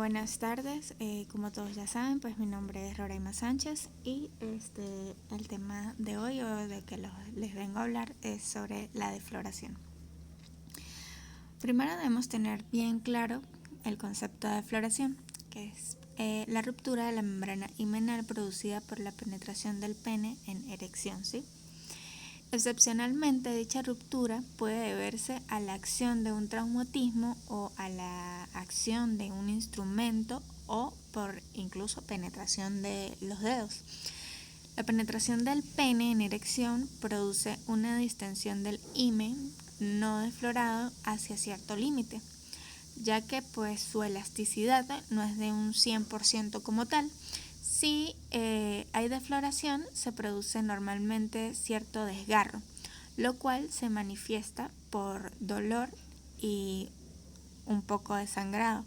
Buenas tardes. Como todos ya saben, pues mi nombre es Roraima Sánchez y el tema de hoy o de que les vengo a hablar es sobre la defloración. Primero debemos tener bien claro el concepto de defloración, que es la ruptura de la membrana himenal producida por la penetración del pene en erección, ¿sí? Excepcionalmente, dicha ruptura puede deberse a la acción de un traumatismo o a la acción de un instrumento o por incluso penetración de los dedos. La penetración del pene en erección produce una distensión del himen no deflorado hacia cierto límite, ya que pues su elasticidad no es de un 100% como tal. Si hay defloración, se produce normalmente cierto desgarro, lo cual se manifiesta por dolor y un poco de sangrado.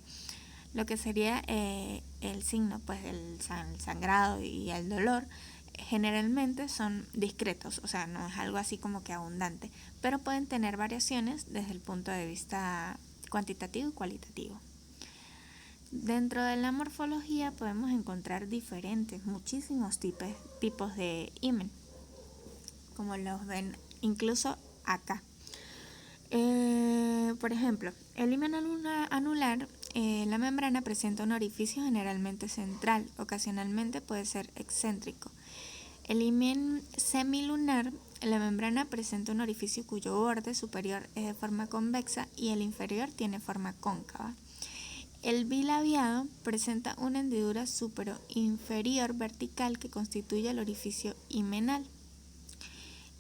Lo que sería el signo pues del sangrado y el dolor generalmente son discretos, o sea, no es algo así como que abundante, pero pueden tener variaciones desde el punto de vista cuantitativo y cualitativo. Dentro de la morfología podemos encontrar muchísimos tipos de himen, como los ven incluso acá. Por ejemplo, el himen anular, la membrana presenta un orificio generalmente central, ocasionalmente puede ser excéntrico. El himen semilunar, la membrana presenta un orificio cuyo borde superior es de forma convexa y el inferior tiene forma cóncava. El bilabiado presenta una hendidura supero-inferior vertical que constituye el orificio himenal.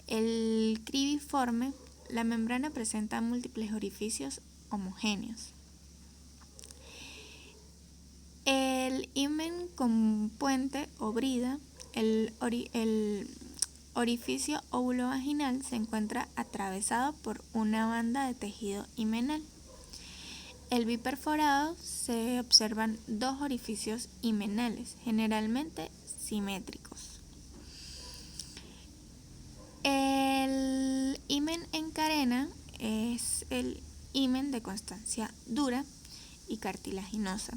El cribiforme, la membrana presenta múltiples orificios homogéneos. El himen con puente o brida, el orificio óvulo-vaginal se encuentra atravesado por una banda de tejido himenal. El biperforado se observan dos orificios himenales, generalmente simétricos. El himen en carena es el himen de constancia dura y cartilaginosa.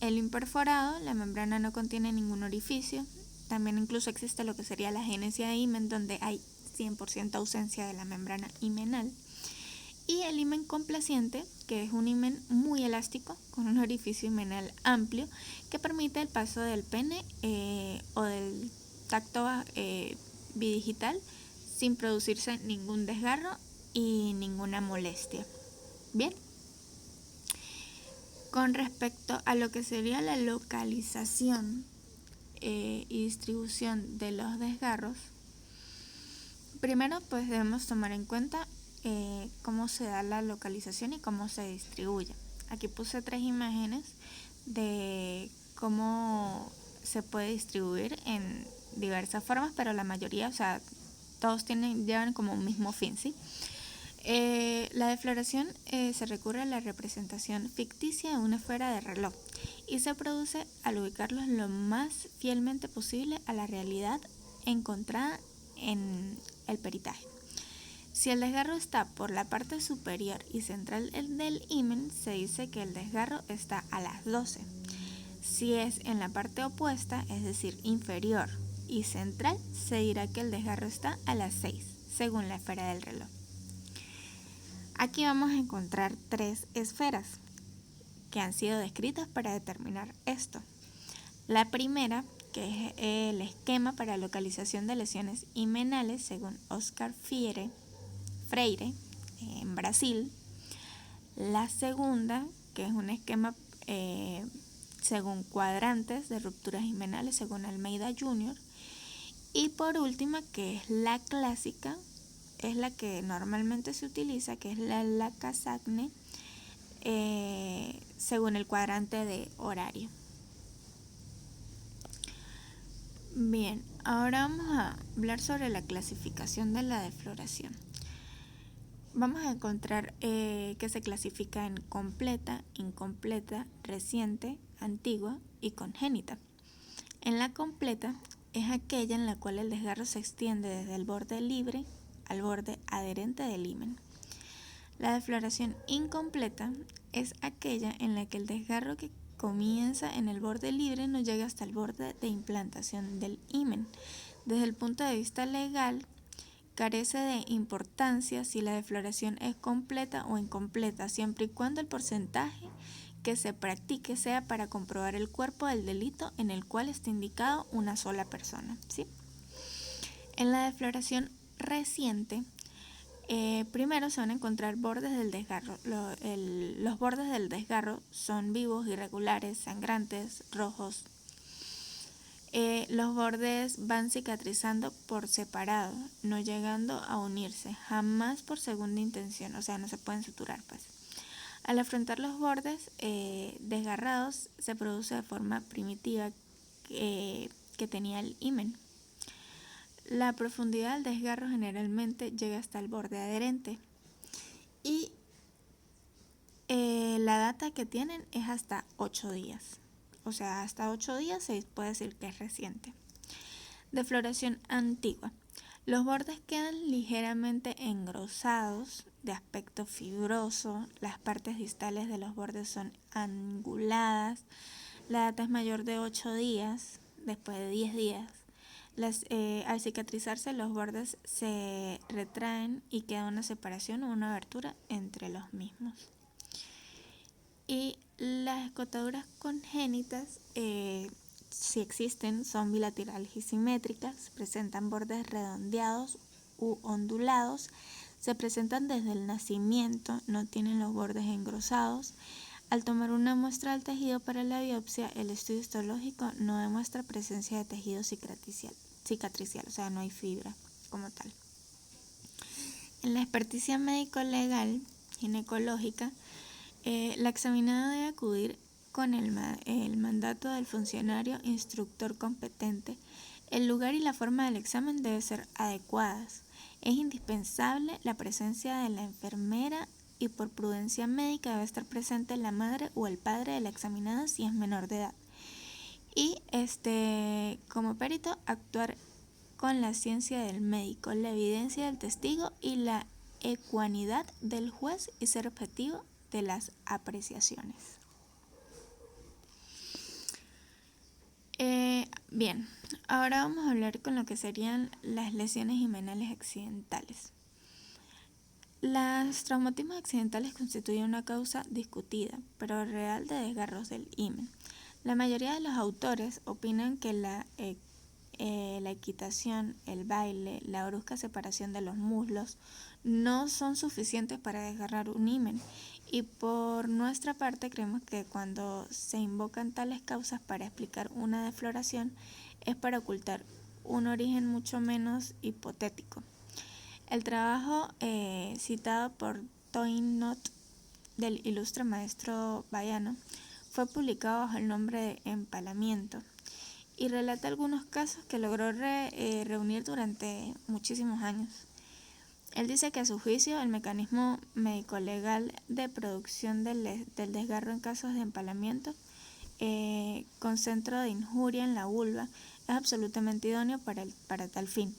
El imperforado, la membrana no contiene ningún orificio. También incluso existe lo que sería la génesis de himen, donde hay 100% ausencia de la membrana himenal. Y el himen complaciente, que es un himen muy elástico con un orificio himenal amplio que permite el paso del pene o del tacto bidigital sin producirse ningún desgarro y ninguna molestia. Bien. Con respecto a lo que sería la localización y distribución de los desgarros, primero pues debemos tomar en cuenta cómo se da la localización y cómo se distribuye. Aquí puse 3 imágenes de cómo se puede distribuir en diversas formas, pero la mayoría, o sea, todos llevan como un mismo fin, ¿sí? La defloración se recurre a la representación ficticia de una esfera de reloj y se produce al ubicarlos lo más fielmente posible a la realidad encontrada en el peritaje. Si el desgarro está por la parte superior y central del himen, se dice que el desgarro está a las 12. Si es en la parte opuesta, es decir, inferior y central, se dirá que el desgarro está a las 6, según la esfera del reloj. Aquí vamos a encontrar 3 esferas que han sido descritas para determinar esto. La primera, que es el esquema para localización de lesiones himenales según Oscar Freire en Brasil. La segunda, que es un esquema según cuadrantes de rupturas himenales según Almeida Jr. Y por última, que es la clásica, es la que normalmente se utiliza, que es la Cassagne, según el cuadrante de horario. Bien, ahora vamos a hablar sobre la clasificación de la defloración. Vamos a encontrar que se clasifica en completa, incompleta, reciente, antigua y congénita. En la completa es aquella en la cual el desgarro se extiende desde el borde libre al borde adherente del himen. La defloración incompleta es aquella en la que el desgarro que comienza en el borde libre no llega hasta el borde de implantación del himen. Desde el punto de vista legal, carece de importancia si la defloración es completa o incompleta, siempre y cuando el porcentaje que se practique sea para comprobar el cuerpo del delito en el cual está indicado una sola persona, ¿sí? En la defloración reciente, primero se van a encontrar bordes del desgarro. Los bordes del desgarro son vivos, irregulares, sangrantes, rojos. Los bordes van cicatrizando por separado, no llegando a unirse, jamás por segunda intención, o sea, no se pueden suturar, pues. Al afrontar los bordes desgarrados, se produce de forma primitiva que tenía el himen. La profundidad del desgarro generalmente llega hasta el borde adherente y la data que tienen es hasta 8 días. O sea, hasta 8 días se puede decir que es reciente. Defloración antigua. Los bordes quedan ligeramente engrosados, de aspecto fibroso, las partes distales de los bordes son anguladas, la data es mayor de 8 días, después de 10 días. Al cicatrizarse los bordes se retraen y queda una separación o una abertura entre los mismos. Y las escotaduras congénitas, si existen, son bilaterales y simétricas, presentan bordes redondeados u ondulados, se presentan desde el nacimiento, no tienen los bordes engrosados. Al tomar una muestra del tejido para la biopsia, el estudio histológico no demuestra presencia de tejido cicatricial, o sea, no hay fibra como tal. En la experticia médico-legal ginecológica, la examinada debe acudir con el mandato del funcionario instructor competente. El lugar y la forma del examen deben ser adecuadas. Es indispensable la presencia de la enfermera y por prudencia médica debe estar presente la madre o el padre de la examinada si es menor de edad. Y como perito, actuar con la ciencia del médico, la evidencia del testigo y la ecuanimidad del juez y ser objetivo de las apreciaciones. Bien, ahora vamos a hablar con lo que serían las lesiones himenales accidentales. Los traumatismos accidentales constituyen una causa discutida, pero real de desgarros del himen. La mayoría de los autores opinan que la equitación, el baile, la brusca separación de los muslos no son suficientes para desgarrar un himen, y por nuestra parte creemos que cuando se invocan tales causas para explicar una defloración es para ocultar un origen mucho menos hipotético. El trabajo citado por Toynott del ilustre maestro Bayano fue publicado bajo el nombre de Empalamiento y relata algunos casos que logró reunir durante muchísimos años. Él dice que a su juicio el mecanismo médico-legal de producción del desgarro en casos de empalamiento con centro de injuria en la vulva es absolutamente idóneo para tal fin.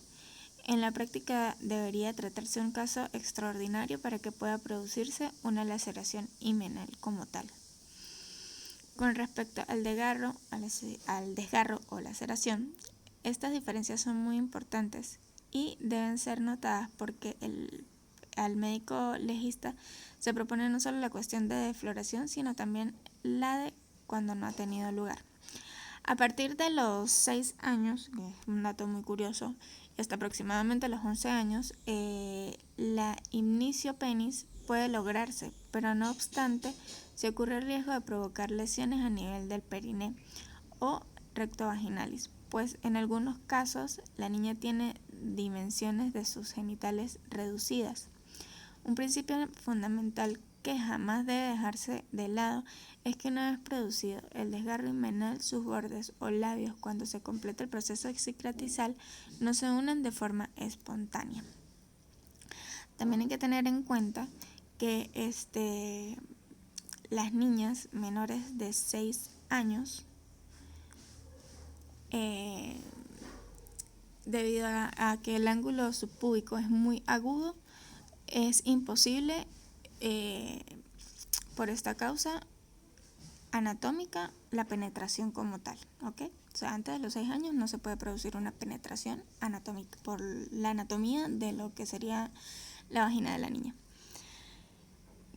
En la práctica debería tratarse de un caso extraordinario para que pueda producirse una laceración himenal como tal. Con respecto al desgarro o laceración, estas diferencias son muy importantes y deben ser notadas porque al médico legista se propone no solo la cuestión de defloración, sino también la de cuando no ha tenido lugar. A partir de los 6 años, que es un dato muy curioso, y hasta aproximadamente los 11 años, la inicio penis puede lograrse, pero no obstante, se ocurre el riesgo de provocar lesiones a nivel del periné o recto vaginalis, pues en algunos casos la niña tiene dimensiones de sus genitales reducidas. Un principio fundamental que jamás debe dejarse de lado es que una vez producido el desgarro himenal, sus bordes o labios cuando se completa el proceso cicatrizal no se unen de forma espontánea. También hay que tener en cuenta que las niñas menores de 6 años, debido a que el ángulo subpúbico es muy agudo, es imposible por esta causa anatómica la penetración como tal, ¿ok? O sea, antes de los 6 años no se puede producir una penetración anatómica por la anatomía de lo que sería la vagina de la niña.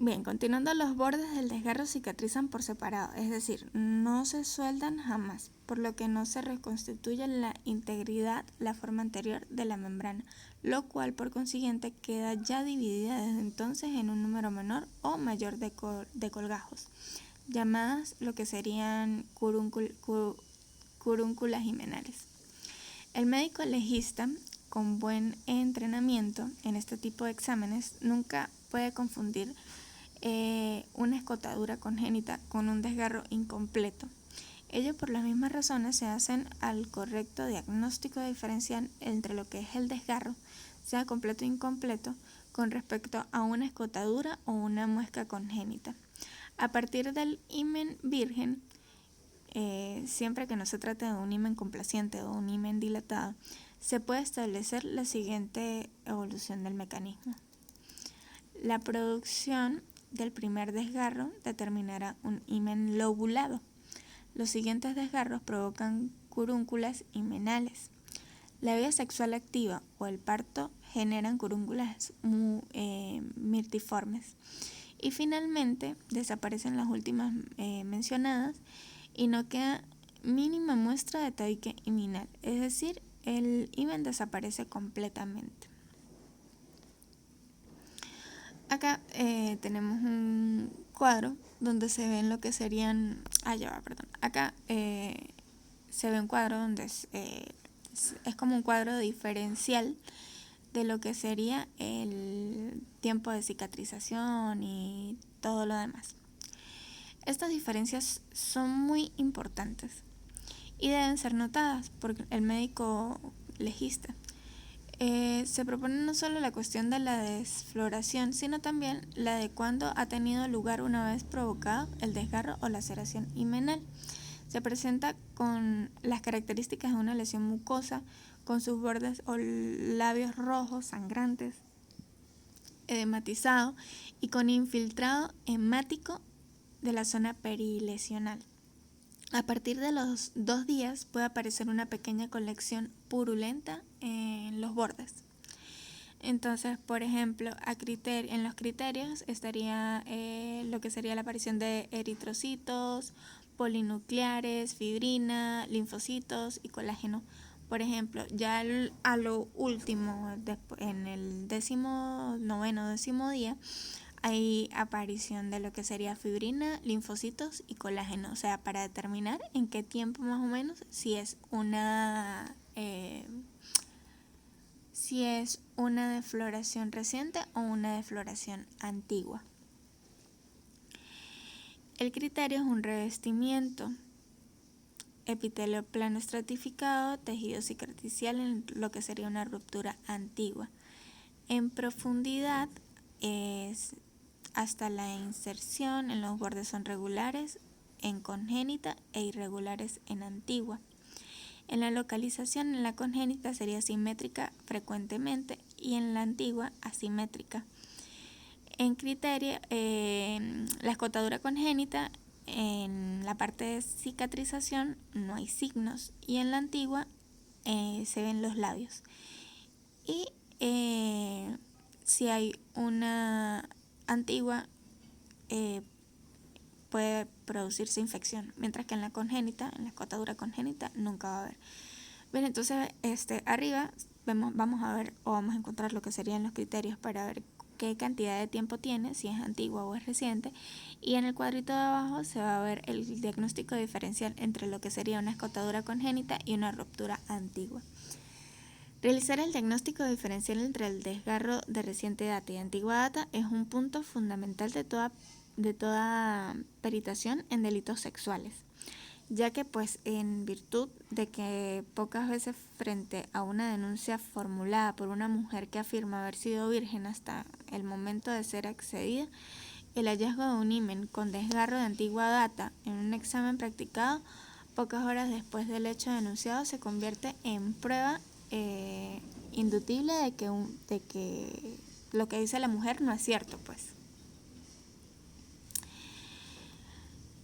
Bien, continuando, los bordes del desgarro cicatrizan por separado, es decir, no se sueldan jamás, por lo que no se reconstituye la integridad, la forma anterior de la membrana, lo cual por consiguiente queda ya dividida desde entonces en un número menor o mayor de colgajos, llamadas lo que serían curúnculas himenales. El médico legista, con buen entrenamiento en este tipo de exámenes, nunca puede confundir una escotadura congénita con un desgarro incompleto. Ello por las mismas razones se hacen al correcto diagnóstico diferencial entre lo que es el desgarro, sea completo o incompleto, con respecto a una escotadura o una muesca congénita. A partir del himen virgen, siempre que no se trate de un himen complaciente o un himen dilatado, se puede establecer la siguiente evolución del mecanismo. La producción del primer desgarro determinará un himen lobulado. Los siguientes desgarros provocan curúnculas himenales. La vida sexual activa o el parto generan curúnculas mirtiformes. Y finalmente desaparecen las últimas mencionadas y no queda mínima muestra de tabique himenal, es decir, el himen desaparece completamente. Acá tenemos un cuadro donde se ven lo que serían, acá se ve un cuadro donde es como un cuadro diferencial de lo que sería el tiempo de cicatrización y todo lo demás. Estas diferencias son muy importantes y deben ser notadas por el médico legista. Se propone no solo la cuestión de la desfloración, sino también la de cuándo ha tenido lugar una vez provocado el desgarro o laceración himenal. Se presenta con las características de una lesión mucosa, con sus bordes o labios rojos, sangrantes, edematizado y con infiltrado hemático de la zona perilesional. A partir de los 2 días puede aparecer una pequeña colección purulenta en los bordes. Entonces, por ejemplo, en los criterios estaría lo que sería la aparición de eritrocitos, polinucleares, fibrina, linfocitos y colágeno. Por ejemplo, ya a lo último, en el 19º día, hay aparición de lo que sería fibrina, linfocitos y colágeno, o sea, para determinar en qué tiempo más o menos, si es una defloración reciente o una defloración antigua. El criterio es un revestimiento epitelio plano estratificado, tejido cicatricial en lo que sería una ruptura antigua. En profundidad es hasta la inserción, en los bordes son regulares en congénita e irregulares en antigua. En la localización, en la congénita sería simétrica frecuentemente y en la antigua asimétrica. En criterio, la escotadura congénita, en la parte de cicatrización no hay signos y en la antigua se ven los labios. Y si hay una antigua, puede producirse infección, mientras que en la congénita, en la escotadura congénita, nunca va a haber. Bien, entonces arriba vamos a ver o vamos a encontrar lo que serían los criterios para ver qué cantidad de tiempo tiene, si es antigua o es reciente, y en el cuadrito de abajo se va a ver el diagnóstico diferencial entre lo que sería una escotadura congénita y una ruptura antigua. Realizar el diagnóstico diferencial entre el desgarro de reciente data y antigua data es un punto fundamental de toda peritación en delitos sexuales, ya que pues en virtud de que pocas veces frente a una denuncia formulada por una mujer que afirma haber sido virgen hasta el momento de ser accedida, el hallazgo de un himen con desgarro de antigua data en un examen practicado pocas horas después del hecho denunciado se convierte en prueba indutible de que lo que dice la mujer no es cierto, pues.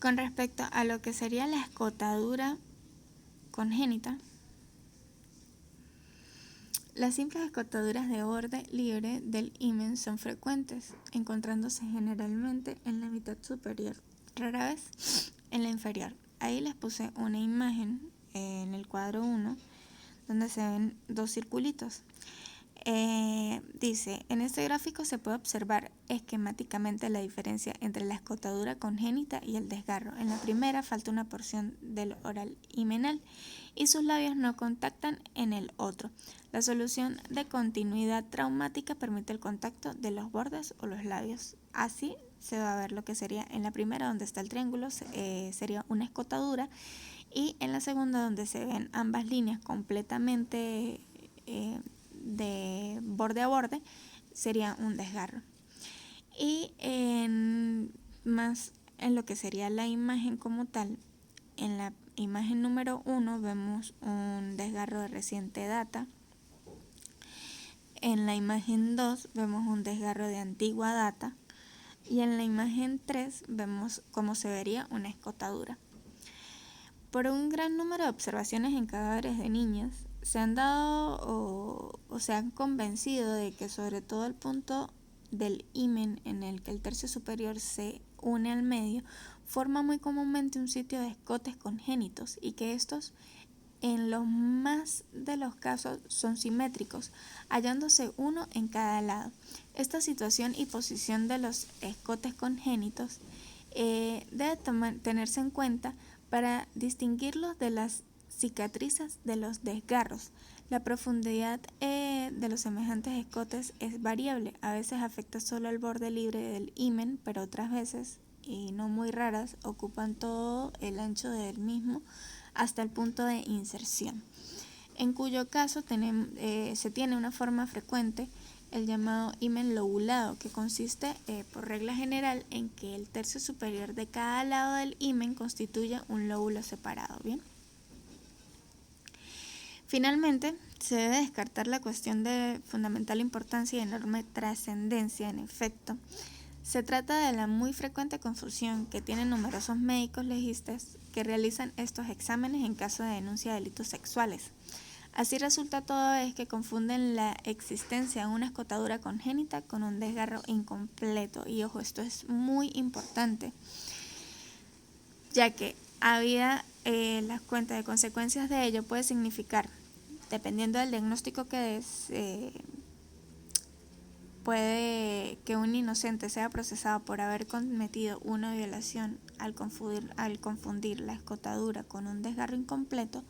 Con respecto a lo que sería la escotadura congénita, las simples escotaduras de borde libre del himen son frecuentes, encontrándose generalmente en la mitad superior, rara vez en la inferior. Ahí les puse una imagen en el cuadro 1 donde se ven dos circulitos. Dice, en este gráfico se puede observar esquemáticamente la diferencia entre la escotadura congénita y el desgarro. En la primera falta una porción del oral himenal y sus labios no contactan en el otro. La solución de continuidad traumática permite el contacto de los bordes o los labios. Así se va a ver lo que sería en la primera, donde está el triángulo, sería una escotadura, y en la segunda, donde se ven ambas líneas completamente de borde a borde, sería un desgarro. Y más en lo que sería la imagen como tal, en la imagen número 1 vemos un desgarro de reciente data. En la imagen 2 vemos un desgarro de antigua data. Y en la imagen 3 vemos cómo se vería una escotadura. Por un gran número de observaciones en cadáveres de niñas, se han dado o se han convencido de que sobre todo el punto del himen en el que el tercio superior se une al medio forma muy comúnmente un sitio de escotes congénitos y que estos en los más de los casos son simétricos, hallándose uno en cada lado. Esta situación y posición de los escotes congénitos debe tenerse en cuenta para distinguirlos de las cicatrices de los desgarros. La profundidad de los semejantes escotes es variable, a veces afecta solo el borde libre del himen, pero otras veces, y no muy raras, ocupan todo el ancho del mismo hasta el punto de inserción, en cuyo caso se tiene una forma frecuente, el llamado himen lobulado, que consiste por regla general en que el tercio superior de cada lado del himen constituye un lóbulo separado. ¿Bien? Finalmente, se debe descartar la cuestión de fundamental importancia y enorme trascendencia. En efecto, se trata de la muy frecuente confusión que tienen numerosos médicos legistas que realizan estos exámenes en caso de denuncia de delitos sexuales. Así resulta toda vez que confunden la existencia de una escotadura congénita con un desgarro incompleto. Y ojo, esto es muy importante, ya que habida las cuentas de consecuencias de ello puede significar, dependiendo del diagnóstico que des, puede que un inocente sea procesado por haber cometido una violación al confundir la escotadura con un desgarro incompleto,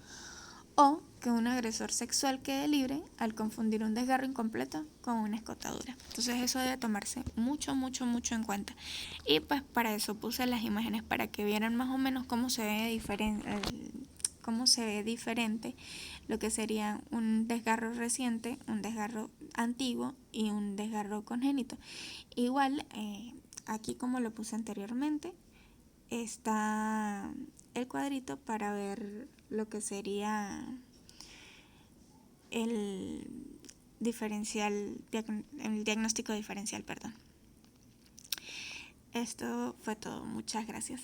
o que un agresor sexual quede libre al confundir un desgarro incompleto con una escotadura. Entonces eso debe tomarse mucho en cuenta. Y pues para eso puse las imágenes para que vieran más o menos cómo se ve diferente lo que sería un desgarro reciente, un desgarro antiguo y un desgarro congénito. Igual, aquí como lo puse anteriormente, está el cuadrito para ver lo que sería el diagnóstico diferencial, perdón. Esto fue todo. Muchas gracias.